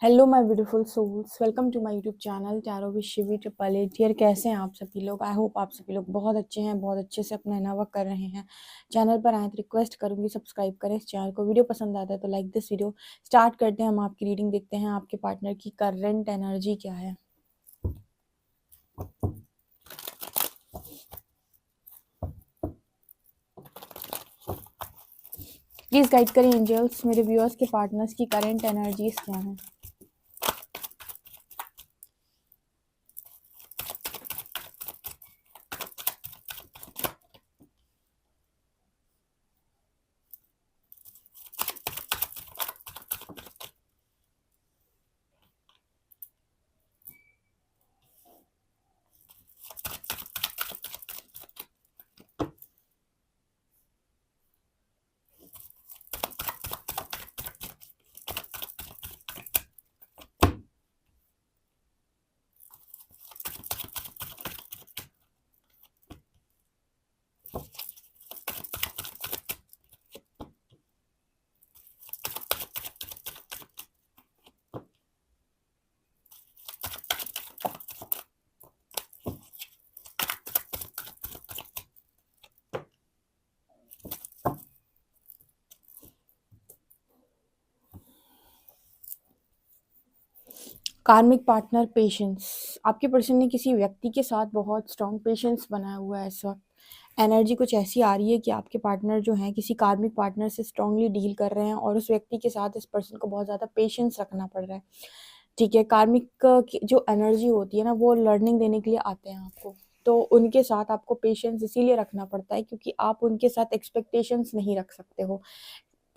Hello my beautiful souls, welcome to my YouTube channel tarot with Shivi triple eight. यार कैसे हैं आप सभी लोग? आई होप आप सभी लोग बहुत अच्छे हैं, बहुत अच्छे से अपना इना वर्क कर रहे हैं। चैनल पर आए तो रिक्वेस्ट करूंगी सब्सक्राइब करें इस चैनल को। वीडियो पसंद आता है तो लाइक दिस वीडियो। स्टार्ट करते हैं, हम आपकी रीडिंग देखते हैं आपके पार्टनर की करंट एनर्जी क्या है। प्लीज गाइड करें एंजल्स, मेरे व्यूअर्स के पार्टनर्स की करंट एनर्जीज क्या है। कार्मिक पार्टनर पेशेंस। आपके पर्सन ने किसी व्यक्ति के साथ बहुत स्ट्रॉन्ग पेशेंस बनाया हुआ है। इस वक्त एनर्जी कुछ ऐसी आ रही है कि आपके पार्टनर जो हैं किसी कार्मिक पार्टनर से स्ट्रांगली डील कर रहे हैं और उस व्यक्ति के साथ इस पर्सन को बहुत ज़्यादा पेशेंस रखना पड़ रहा है। ठीक है, कार्मिक की जो एनर्जी होती है ना, वो लर्निंग देने के लिए आते हैं आपको। तो उनके साथ आपको पेशेंस इसीलिए रखना पड़ता है क्योंकि आप उनके साथ एक्सपेक्टेशंस नहीं रख सकते हो।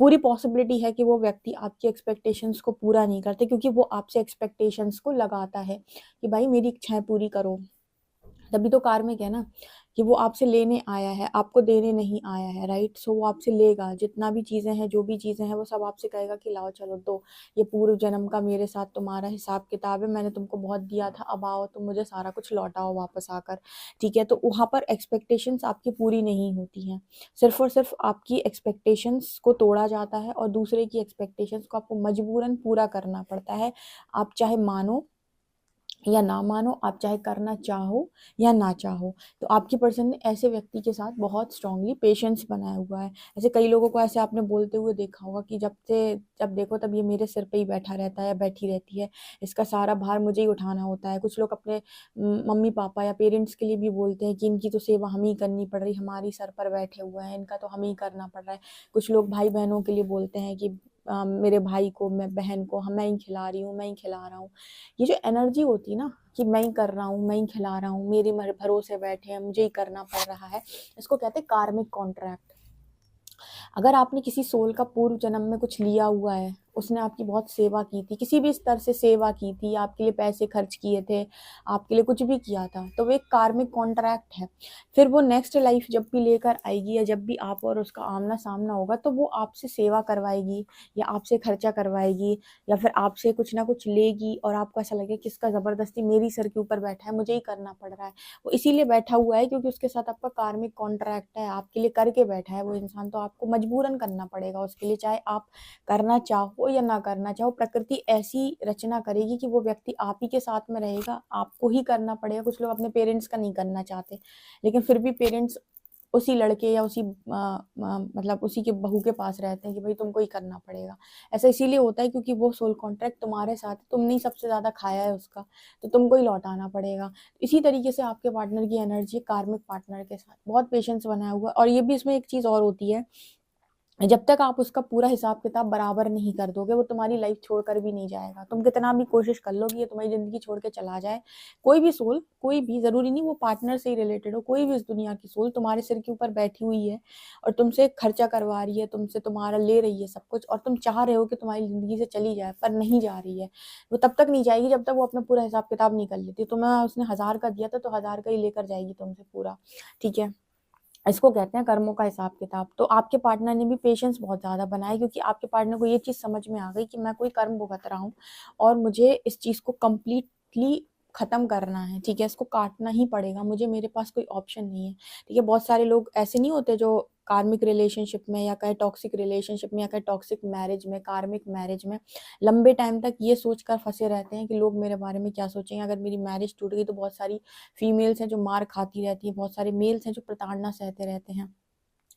पूरी पॉसिबिलिटी है कि वो व्यक्ति आपकी एक्सपेक्टेशंस को पूरा नहीं करते क्योंकि वो आपसे एक्सपेक्टेशंस को लगाता है कि भाई मेरी इच्छाएं पूरी करो। तभी तो कार्मिक है ना, कि वो आपसे लेने आया है, आपको देने नहीं आया है। राइट, सो वो आपसे लेगा जितना भी चीज़ें हैं, जो भी चीज़ें हैं, वो सब आपसे कहेगा कि लाओ चलो दो। ये पूर्व जन्म का मेरे साथ तुम्हारा हिसाब किताब है, मैंने तुमको बहुत दिया था, अब आओ तुम मुझे सारा कुछ लौटाओ वापस आकर। ठीक है, तो वहाँ पर एक्सपेक्टेशंस आपकी पूरी नहीं होती हैं। सिर्फ और सिर्फ आपकी एक्सपेक्टेशंस को तोड़ा जाता है और दूसरे की एक्सपेक्टेशंस को आपको मजबूरन पूरा करना पड़ता है। आप चाहे मानो या ना मानो, आप चाहे करना चाहो या ना चाहो। तो आपकी पर्सन ने ऐसे व्यक्ति के साथ बहुत स्ट्रांगली पेशेंस बनाया हुआ है। ऐसे कई लोगों को ऐसे आपने बोलते हुए देखा होगा कि जब देखो तब ये मेरे सिर पे ही बैठा रहता है या बैठी रहती है, इसका सारा भार मुझे ही उठाना होता है। कुछ लोग अपने मम्मी पापा या पेरेंट्स के लिए भी बोलते हैं कि इनकी तो सेवा हम ही करनी पड़ रही, हमारी सर पर बैठे हुए हैं, इनका तो हम ही करना पड़ रहा है। कुछ लोग भाई बहनों के लिए बोलते हैं कि मेरे भाई को, मैं बहन को, हम मैं ही खिला रही हूँ, मैं ही खिला रहा हूँ। ये जो एनर्जी होती है ना कि मैं ही कर रहा हूँ, मैं ही खिला रहा हूँ, मेरे भरोसे बैठे हैं, मुझे ही करना पड़ रहा है, इसको कहते हैं कार्मिक कॉन्ट्रैक्ट। अगर आपने किसी सोल का पूर्व जन्म में कुछ लिया हुआ है, उसने आपकी बहुत सेवा की थी, किसी भी स्तर से सेवा की थी, आपके लिए पैसे खर्च किए थे, आपके लिए कुछ भी किया था, तो वो एक कार्मिक कॉन्ट्रैक्ट है। फिर वो नेक्स्ट लाइफ जब भी लेकर आएगी या जब भी आप और उसका आमना सामना होगा, तो वो आपसे सेवा करवाएगी या आपसे खर्चा करवाएगी या फिर आपसे कुछ ना कुछ लेगी और आपको ऐसा लगे कि इसका जबरदस्ती मेरी सर के ऊपर बैठा है, मुझे ही करना पड़ रहा है। वो इसीलिए बैठा हुआ है क्योंकि उसके साथ आपका कार्मिक कॉन्ट्रैक्ट है, आपके लिए करके बैठा है वो इंसान, तो आपको मजबूरन करना पड़ेगा उसके लिए, चाहे आप करना चाहो या ना करना चाहो। प्रकृति ऐसी रचना करेगी कि वो व्यक्ति आप ही के साथ में रहेगा, आपको ही करना पड़ेगा। कुछ लोग अपने पेरेंट्स का नहीं करना चाहते, लेकिन फिर भी पेरेंट्स उसी लड़के या उसी मतलब उसी के बहू के पास रहते हैं कि भाई तुमको ही करना पड़ेगा। ऐसा इसीलिए होता है क्योंकि वो सोल कॉन्ट्रैक्ट तुम्हारे साथ है, तुमने ही सबसे ज्यादा खाया है उसका, तो तुमको ही लौटाना पड़ेगा। इसी तरीके से आपके पार्टनर की एनर्जी कार्मिक पार्टनर के साथ बहुत पेशेंस बनाया हुआ है। और ये भी इसमें एक चीज और होती है, जब तक आप उसका पूरा हिसाब किताब बराबर नहीं कर दोगे, वो तुम्हारी लाइफ छोड़कर भी नहीं जाएगा। तुम कितना भी कोशिश कर लो कि ये तुम्हारी जिंदगी छोड़ के चला जाए, कोई भी सोल, कोई भी, जरूरी नहीं वो पार्टनर से ही रिलेटेड हो, कोई भी इस दुनिया की सोल तुम्हारे सिर के ऊपर बैठी हुई है और तुमसे खर्चा करवा रही है, तुमसे तुम्हारा ले रही है सब कुछ, और तुम चाह रहे हो कि तुम्हारी जिंदगी से चली जाए, पर नहीं जा रही है। वो तब तक नहीं जाएगी जब तक वो अपना पूरा हिसाब किताब नहीं कर लेती। तुम्हें उसने 1000 का दिया था तो 1000 का ही लेकर जाएगी तुमसे पूरा। ठीक है, इसको कहते हैं कर्मों का हिसाब किताब। तो आपके पार्टनर ने भी पेशेंस बहुत ज़्यादा बनाया क्योंकि आपके पार्टनर को ये चीज़ समझ में आ गई कि मैं कोई कर्म भुगत रहा हूँ और मुझे इस चीज़ को कम्प्लीटली खत्म करना है। ठीक है, इसको काटना ही पड़ेगा मुझे, मेरे पास कोई ऑप्शन नहीं है। ठीक है, बहुत सारे लोग ऐसे नहीं होते जो कार्मिक रिलेशनशिप में या कहे टॉक्सिक रिलेशनशिप में या कहे टॉक्सिक मैरिज में, कार्मिक मैरिज में लंबे टाइम तक ये सोचकर फंसे रहते हैं कि लोग मेरे बारे में क्या सोचेंगे। अगर मेरी मैरिज टूट गई तो बहुत सारी फीमेल्स हैं जो मार खाती रहती हैं, बहुत सारे मेल्स हैं जो प्रताड़ना सहते रहते हैं,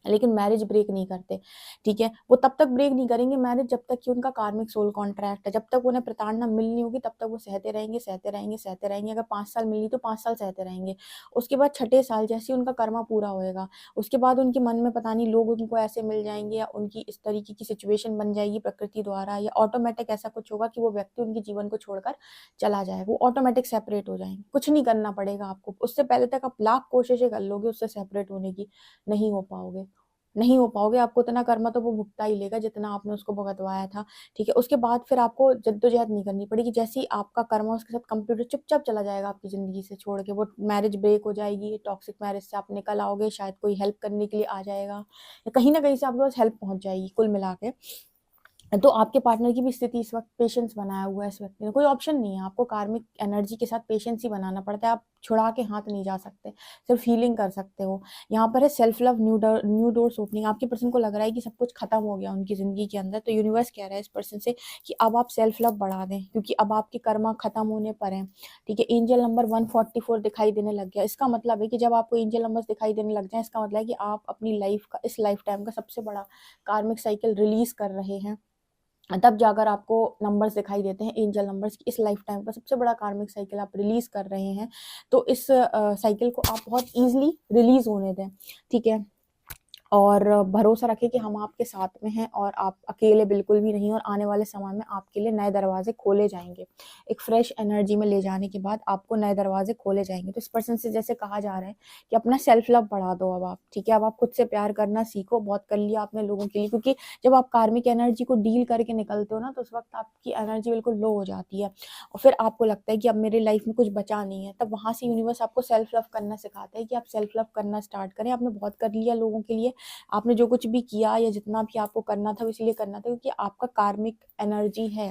लेकिन मैरिज ब्रेक नहीं करते। ठीक है, वो तब तक ब्रेक नहीं करेंगे मैरिज जब तक कि उनका कार्मिक सोल कॉन्ट्रैक्ट है, जब तक उन्हें प्रताड़ना मिल नहीं होगी तब तक वो सहते रहेंगे, सहते रहेंगे, सहते रहेंगे। अगर 5 साल मिली तो 5 साल सहते रहेंगे। उसके बाद छठे साल जैसे ही उनका कर्मा पूरा होएगा, उसके बाद उनके मन में पता नहीं लोग उनको ऐसे मिल जाएंगे या उनकी इस तरीके की सिचुएशन बन जाएगी प्रकृति द्वारा, या ऑटोमेटिक ऐसा कुछ होगा कि वो व्यक्ति उनके जीवन को छोड़कर चला जाएगा, वो ऑटोमेटिक सेपरेट हो जाएंगे। कुछ नहीं करना पड़ेगा आपको, उससे पहले तक आप लाख कोशिशें कर लोगे उससे सेपरेट होने की, नहीं हो पाओगे, नहीं हो पाओगे। आपको इतना कर्मा तो वो भुगता ही लेगा जितना आपने उसको भुगतवाया था। ठीक है, उसके बाद फिर आपको जद्दोजहद नहीं करनी पड़ेगी। जैसे ही आपका कर्मा उसके साथ कंप्लीट चुपचाप चला जाएगा आपकी जिंदगी से छोड़ के, वो मैरिज ब्रेक हो जाएगी, टॉक्सिक मैरिज से आप निकल आओगे, शायद कोई हेल्प करने के लिए आ जाएगा या कहीं ना कहीं से आपके पास हेल्प पहुंच जाएगी। कुल मिला के तो आपके पार्टनर की भी स्थिति इस वक्त पेशेंस बनाया हुआ है इस व्यक्ति ने, कोई ऑप्शन नहीं है, आपको कार्मिक एनर्जी के साथ पेशेंस ही बनाना पड़ता है। आप छुड़ा के हाथ नहीं जा सकते, सिर्फ हीलिंग कर सकते हो। यहाँ पर है self love, new doors opening. आपके पर्सन को लग रहा है कि सब कुछ खत्म हो गया उनकी जिंदगी के अंदर, तो यूनिवर्स कह रहा है इस पर्सन से कि अब आप सेल्फ लव बढ़ा दें, क्योंकि अब आपके कर्मा खत्म होने पर हैं। ठीक है, एंजल नंबर 144 दिखाई देने लग गया। इसका मतलब है कि जब आपको एंजल नंबर दिखाई देने लग जाए, इसका मतलब है कि आप अपनी लाइफ का, इस लाइफ टाइम का सबसे बड़ा कार्मिक साइकिल रिलीज कर रहे हैं। तब जाकर आपको नंबर्स दिखाई देते हैं, एंजल नंबर्स की। इस लाइफ टाइम का सबसे बड़ा कार्मिक साइकिल आप रिलीज कर रहे हैं, तो इस साइकिल को आप बहुत इजीली रिलीज होने दें। ठीक है, और भरोसा रखें कि हम आपके साथ में हैं और आप अकेले बिल्कुल भी नहीं, और आने वाले समय में आपके लिए नए दरवाजे खोले जाएंगे। एक फ्रेश एनर्जी में ले जाने के बाद आपको नए दरवाजे खोले जाएंगे। तो इस पर्सन से जैसे कहा जा रहा है कि अपना सेल्फ लव बढ़ा दो अब आप। ठीक है, अब आप खुद से प्यार करना सीखो। बहुत कर लिया आपने लोगों के लिए, क्योंकि जब आप कार्मिक एनर्जी को डील करके निकलते हो ना, तो उस वक्त आपकी एनर्जी बिल्कुल लो हो जाती है और फिर आपको लगता है कि अब मेरे लाइफ में कुछ बचा नहीं है। तब वहां से यूनिवर्स आपको सेल्फ लव करना सिखाता है कि आप सेल्फ लव करना स्टार्ट करें। आपने बहुत कर लिया लोगों के लिए, आपने जो कुछ भी किया या जितना भी आपको करना था इसलिए करना था क्योंकि आपका कार्मिक एनर्जी है,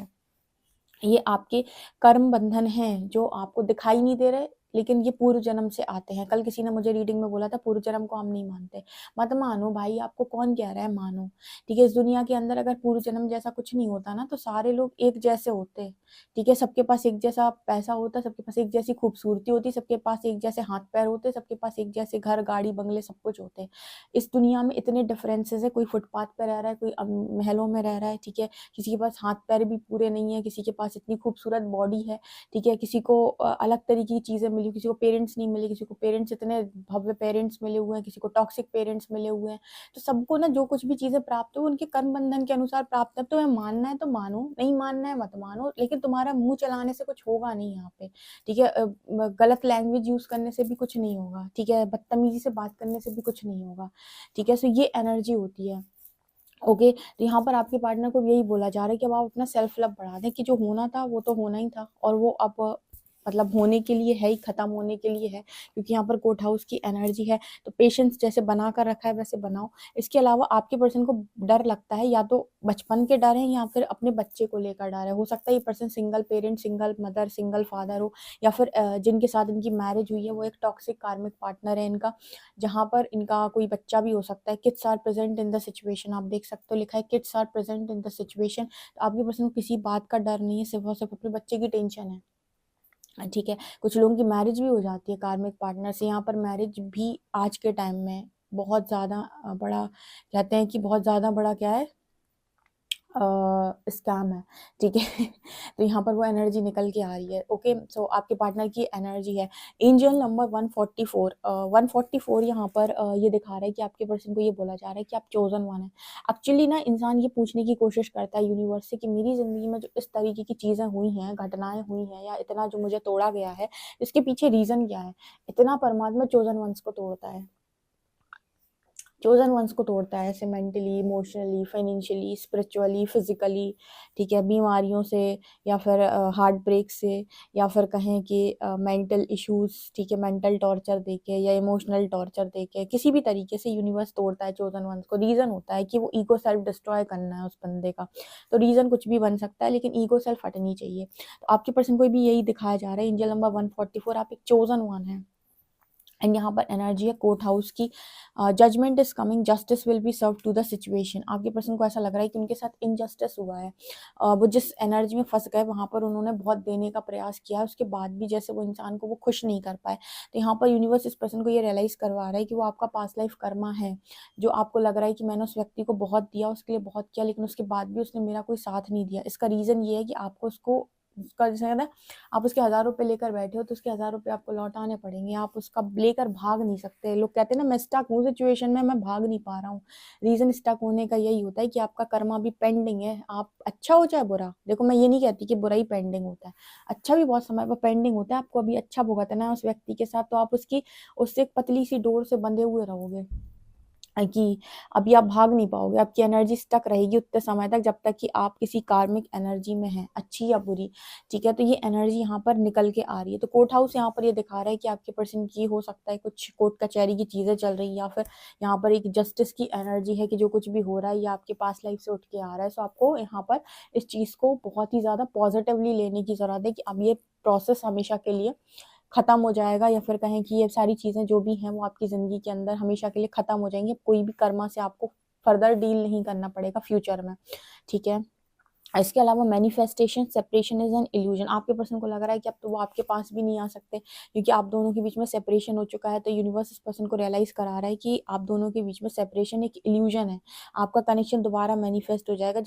ये आपके कर्म बंधन हैं जो आपको दिखाई नहीं दे रहे, लेकिन ये पूर्व जन्म से आते हैं। कल किसी ने मुझे रीडिंग में बोला था पूर्व जन्म को हम नहीं मानते। मत मानो भाई, आपको कौन कह रहा है मानो। ठीक है, इस दुनिया के अंदर अगर पूर्व जन्म जैसा कुछ नहीं होता ना, तो सारे लोग एक जैसे होते। ठीक है, सबके पास एक जैसा पैसा होता, सबके पास एक जैसी खूबसूरती होती, सबके पास एक जैसे हाथ पैर होते, सबके पास एक जैसे घर गाड़ी बंगले सब कुछ होते। इस दुनिया में इतने डिफरेंसेस है, कोई फुटपाथ पे रह रहा है, कोई महलों में रह रहा है। ठीक है, किसी के पास हाथ पैर भी पूरे नहीं है, किसी के पास इतनी खूबसूरत बॉडी है। ठीक है, किसी को अलग तरीके की चीजें मिली, किसी को पेरेंट्स नहीं मिले, किसी को पेरेंट्स इतने भव्य पेरेंट्स मिले हुए हैं, किसी को टॉक्सिक पेरेंट्स मिले हुए हैं। तो सबको ना जो कुछ भी चीजें प्राप्त हो उनके कर्म बंधन के अनुसार प्राप्त है। तो तुम्हें मानना है तो मानो, नहीं मानना है मत मानो, लेकिन तुम्हारा मुंह चलाने से कुछ होगा नहीं यहाँ पे। ठीक है, गलत लैंग्वेज यूज करने से भी कुछ नहीं होगा। ठीक है, बदतमीजी से बात करने से भी कुछ नहीं होगा। ठीक है, सो ये एनर्जी होती है। ओके, तो यहाँ पर आपके पार्टनर को यही बोला जा रहा है कि अब आप अपना सेल्फ लव बढ़ा दें, कि जो होना था वो तो होना ही था और वो अब मतलब होने के लिए है ही, खत्म होने के लिए है, क्योंकि यहाँ पर कोर्ट हाउस की एनर्जी है। तो पेशेंस जैसे बना कर रखा है वैसे बनाओ। इसके अलावा आपके पर्सन को डर लगता है, या तो बचपन के डर है या फिर अपने बच्चे को लेकर डर है। हो सकता है ये person single parent, single mother, single father हो, या फिर जिनके साथ इनकी मैरिज हुई है वो एक टॉक्सिक कार्मिक पार्टनर है इनका, जहाँ पर इनका कोई बच्चा भी हो सकता है। Kids are present in the situation, आप देख सकते हो लिखा है kids are present in the situation. तो आपके पर्सन को किसी बात का डर नहीं है, सिर्फ और सिर्फ अपने बच्चे की टेंशन है। ठीक है, कुछ लोगों की मैरिज भी हो जाती है कार्मिक पार्टनर से। यहाँ पर मैरिज भी आज के टाइम में बहुत ज़्यादा बड़ा, कहते हैं कि बहुत ज़्यादा बड़ा क्या है, स्कैम है। ठीक है तो यहाँ पर वो एनर्जी निकल के आ रही है। ओके, सो आपके पार्टनर की एनर्जी है एंजल नंबर 144। 144 यहाँ पर ये दिखा रहा है कि आपके पर्सन को ये बोला जा रहा है कि आप चोजन वन है। एक्चुअली ना इंसान ये पूछने की कोशिश करता है यूनिवर्स से कि मेरी जिंदगी में जो इस तरीके की चीजें हुई हैं, घटनाएं हुई हैं, या इतना जो मुझे तोड़ा गया है, इसके पीछे रीजन क्या है। इतना परमात्मा चोजन वंस को तोड़ता है, चोजन वंस को तोड़ता है, ऐसे mentally, emotionally, financially, spiritually, physically. ठीक है, बीमारियों से, या फिर हार्ट ब्रेक से, या फिर कहें कि मेंटल इश्यूज। ठीक है, मेंटल टॉर्चर देके या इमोशनल टॉर्चर देके किसी भी तरीके से यूनिवर्स तोड़ता है चोजन वंस को। रीजन होता है कि वो ईगो सेल्फ डिस्ट्रॉय करना है उस बंदे का। तो रीजन कुछ भी बन सकता है, लेकिन ईगो सेल्फ हटनी चाहिए। तो आपके पर्सन को भी यही दिखाया जा रहा है एंजल नंबर 144, आप एक चोजन वन है। एंड यहाँ पर एनर्जी है कोर्ट हाउस की, judgment is coming, justice will be serve to the situation. आपके पर्सन को ऐसा लग रहा है कि उनके साथ इनजस्टिस हुआ है, वो जिस एनर्जी में फंस गए वहाँ पर उन्होंने बहुत देने का प्रयास किया है, उसके बाद भी जैसे वो इंसान को वो खुश नहीं कर पाए। तो यहाँ पर यूनिवर्स इस पर्सन को ये रियलाइज़ करवा रहा है कि वो आपका पास्ट लाइफ कर्मा है, जो आपको लग रहा है कि मैंने उस व्यक्ति को बहुत दिया, उसके लिए बहुत किया, लेकिन उसके बाद भी उसने मेरा कोई साथ नहीं दिया। इसका रीज़न ये है कि आपको उसका जैसे कहते हैं, आप उसके 1000 रुपये लेकर बैठे हो तो उसके 1000 रुपये आपको लौटाने पड़ेंगे, आप उसका लेकर भाग नहीं सकते। लोग कहते हैं ना, मैं स्टक हूँ सिचुएशन में, मैं भाग नहीं पा रहा हूँ। रीज़न स्टक होने का यही होता है कि आपका कर्मा भी पेंडिंग है। आप अच्छा हो चाहे बुरा, देखो मैं ये नहीं कहती कि बुरा ही पेंडिंग होता है, अच्छा भी बहुत समय पर पेंडिंग होता है। आपको अभी अच्छा भुगतना है उस व्यक्ति के साथ, तो आप उससे एक पतली सी डोर से बंधे हुए रहोगे कि अभी आप भाग नहीं पाओगे, आपकी एनर्जी स्टक रहेगी उतने समय तक जब तक कि आप किसी कार्मिक एनर्जी में हैं, अच्छी या बुरी। ठीक है, तो ये एनर्जी यहाँ पर निकल के आ रही है। तो कोर्ट हाउस यहाँ पर ये दिखा रहा है कि आपके पर्सन की हो सकता है कुछ कोर्ट कचहरी की चीज़ें चल रही, या फिर यहाँ पर एक जस्टिस की एनर्जी है कि जो कुछ भी हो रहा है ये आपके पास लाइफ से उठ के आ रहा है। सो आपको यहाँ पर इस चीज़ को बहुत ही ज़्यादा पॉजिटिवली लेने की ज़रूरत है कि अब ये प्रोसेस हमेशा के लिए खत्म हो जाएगा, या फिर कहें कि ये सारी चीज़ें जो भी हैं वो आपकी ज़िंदगी के अंदर हमेशा के लिए ख़त्म हो जाएंगी। कोई भी कर्मा से आपको फर्दर डील नहीं करना पड़ेगा फ्यूचर में। ठीक है, इसके अलावा manifestation separation is an illusion. आपके पर्सन को लग रहा है कि अब तो वो आपके पास भी नहीं आ सकते, क्योंकि आप दोनों के बीच में सेपरेशन हो चुका है। तो यूनिवर्स इस पर्सन को रियलाइज़ करा रहा है कि आप दोनों के बीच में सेपरेशन एक इल्यूजन है। आपका कनेक्शन दोबारा मैनिफेस्ट हो जाएगा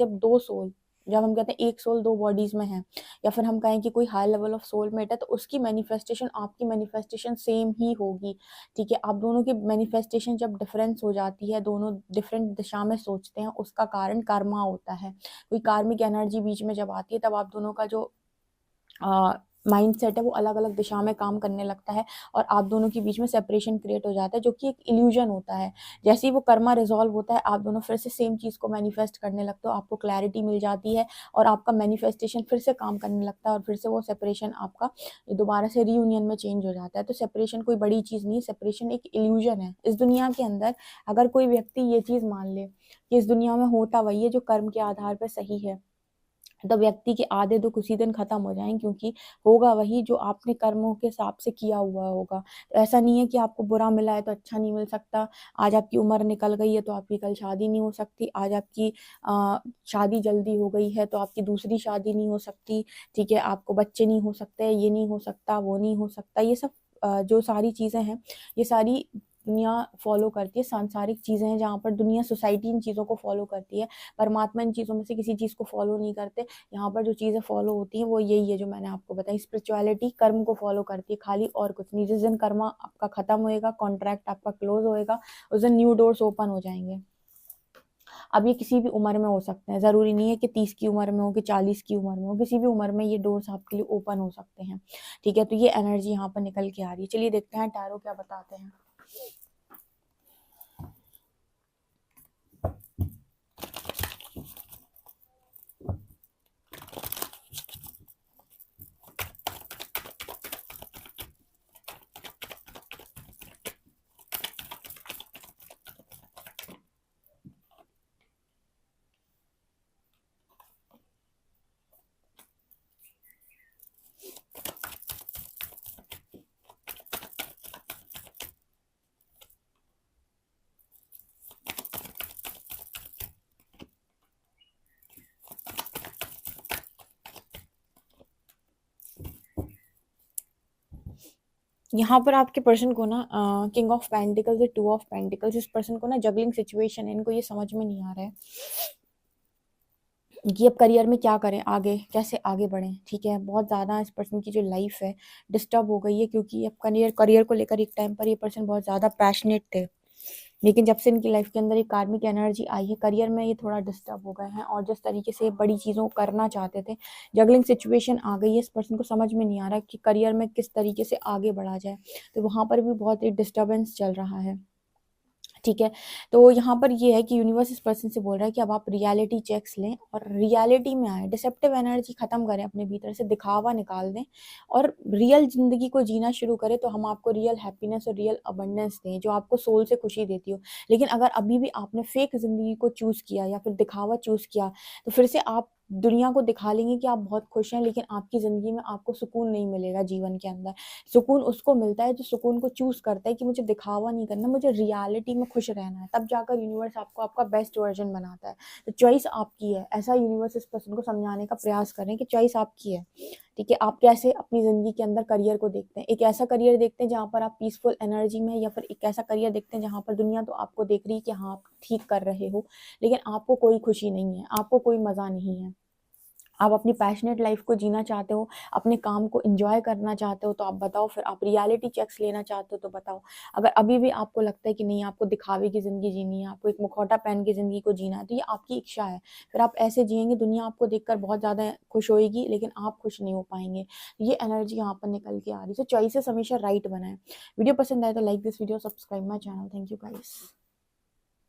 जब हम कहते हैं एक सोल दो बॉडीज में है, या फिर हम कहें कि कोई हाई लेवल ऑफ सोलमेट है, तो उसकी मैनिफेस्टेशन आपकी मैनिफेस्टेशन सेम ही होगी। ठीक है, आप दोनों की मैनिफेस्टेशन जब डिफरेंस हो जाती है, दोनों डिफरेंट दिशा में सोचते हैं, उसका कारण कर्मा होता है। कोई कार्मिक एनर्जी बीच में जब आती है तब आप दोनों का जो माइंड सेट है वो अलग अलग दिशा में काम करने लगता है, और आप दोनों के बीच में सेपरेशन क्रिएट हो जाता है, जो कि एक इल्यूजन होता है। जैसे ही वो कर्मा रिजॉल्व होता है, आप दोनों फिर से सेम चीज़ को मैनिफेस्ट करने लगते हो, आपको क्लैरिटी मिल जाती है, और आपका मैनिफेस्टेशन फिर से काम करने लगता है, और फिर से वो सेपरेशन आपका दोबारा से रीयूनियन में चेंज हो जाता है। तो सेपरेशन कोई बड़ी चीज़ नहीं है, सेपरेशन एक इल्यूजन है इस दुनिया के अंदर। अगर कोई व्यक्ति ये चीज़ मान ले कि इस दुनिया में होता वही है जो कर्म के आधार पर सही है, तो व्यक्ति के आधे दुख उसी दिन खत्म हो जाएंगे, क्योंकि होगा वही जो आपने कर्मों के हिसाब से किया हुआ होगा। तो ऐसा नहीं है कि आपको बुरा मिला है तो अच्छा नहीं मिल सकता। आज आपकी उम्र निकल गई है तो आपकी कल शादी नहीं हो सकती। आज आपकी शादी जल्दी हो गई है तो आपकी दूसरी शादी नहीं हो सकती। ठीक है, आपको बच्चे नहीं हो सकते, ये नहीं हो सकता, वो नहीं हो सकता। ये सब जो सारी चीज़ें हैं, ये सारी दुनिया फॉलो करती है, सांसारिक चीज़ें हैं जहाँ पर दुनिया सोसाइटी इन चीज़ों को फॉलो करती है। परमात्मा इन चीज़ों में से किसी चीज़ को फॉलो नहीं करते। यहाँ पर जो चीज़ें फॉलो होती हैं वो यही है जो मैंने आपको बताई। स्पिरिचुअलिटी कर्म को फॉलो करती है खाली, और कुछ नहीं। जिस दिन कर्म आपका खत्म होएगा, कॉन्ट्रैक्ट आपका क्लोज होएगा, उस दिन न्यू डोर्स ओपन हो जाएंगे। अब ये किसी भी उम्र में हो सकते हैं, ज़रूरी नहीं है कि 30 की उम्र में हो कि 40 की उम्र में हो, किसी भी उम्र में ये डोर्स आपके लिए ओपन हो सकते हैं। ठीक है, तो ये एनर्जी यहाँ पर निकल के आ रही है। चलिए देखते हैं टैरो क्या बताते हैं। यहाँ पर आपके पर्सन को ना किंग ऑफ पेंटिकल्स है, 2 ऑफ पेंटिकल्स। इस पर्सन को ना जगलिंग सिचुएशन है, इनको ये समझ में नहीं आ रहा है कि अब करियर में क्या करें, आगे कैसे आगे बढ़ें। ठीक है, बहुत ज़्यादा इस पर्सन की जो लाइफ है डिस्टर्ब हो गई है, क्योंकि अब करियर को लेकर एक टाइम पर ये पर्सन बहुत ज़्यादा पैशनेट थे, लेकिन जब से इनकी लाइफ के अंदर एक कार्मिक एनर्जी आई है, करियर में ये थोड़ा डिस्टर्ब हो गए हैं, और जिस तरीके से बड़ी चीज़ों को करना चाहते थे, जगलिंग सिचुएशन आ गई है। इस पर्सन को समझ में नहीं आ रहा कि करियर में किस तरीके से आगे बढ़ा जाए, तो वहाँ पर भी बहुत ही डिस्टर्बेंस चल रहा है। ठीक है, तो यहाँ पर ये है कि यूनिवर्स इस पर्सन से बोल रहा है कि अब आप रियलिटी चेक्स लें और रियलिटी में आए, डिसेप्टिव एनर्जी खत्म करें, अपने भीतर से दिखावा निकाल दें और रियल जिंदगी को जीना शुरू करें। तो हम आपको रियल हैप्पीनेस और रियल अबंडेंस दें जो आपको सोल से खुशी देती हो। लेकिन अगर अभी भी आपने फेक जिंदगी को चूज किया या फिर दिखावा चूज किया, तो फिर से आप दुनिया को दिखा लेंगे कि आप बहुत खुश हैं, लेकिन आपकी ज़िंदगी में आपको सुकून नहीं मिलेगा जीवन के अंदर। सुकून उसको मिलता है जो सुकून को चूज़ करता है कि मुझे दिखावा नहीं करना, मुझे रियलिटी में खुश रहना है, तब जाकर यूनिवर्स आपको आपका बेस्ट वर्ज़न बनाता है। तो चॉइस आपकी है, ऐसा यूनिवर्स इस पर्सन को समझाने का प्रयास करें कि चॉइस आपकी है, ठीक है? आप कैसे अपनी ज़िंदगी के अंदर करियर को देखते हैं। एक ऐसा करियर देखते हैं जहाँ पर आप पीसफुल एनर्जी में हैं, या फिर एक ऐसा करियर देखते हैं जहाँ पर दुनिया तो आपको देख रही है कि हाँ, आप ठीक कर रहे हो, लेकिन आपको कोई खुशी नहीं है, आपको कोई मज़ा नहीं है। आप अपनी पैशनेट लाइफ़ को जीना चाहते हो, अपने काम को एन्जॉय करना चाहते हो, तो आप बताओ, फिर आप रियलिटी चेक्स लेना चाहते हो तो बताओ। अगर अभी भी आपको लगता है कि नहीं, आपको दिखावे की ज़िंदगी जीनी है, आपको एक मुखौटा पहन के ज़िंदगी को जीना है, तो ये आपकी इच्छा है। फिर आप ऐसे जिएँगे, दुनिया आपको देखकर बहुत ज़्यादा खुश होएगी, लेकिन आप खुश नहीं हो पाएँगे। ये एनर्जी यहाँ पर निकल के आ रही है। सो चॉइसेस हमेशा राइट बनाएँ। वीडियो पसंद आए तो like this video, subscribe my channel. Thank you guys.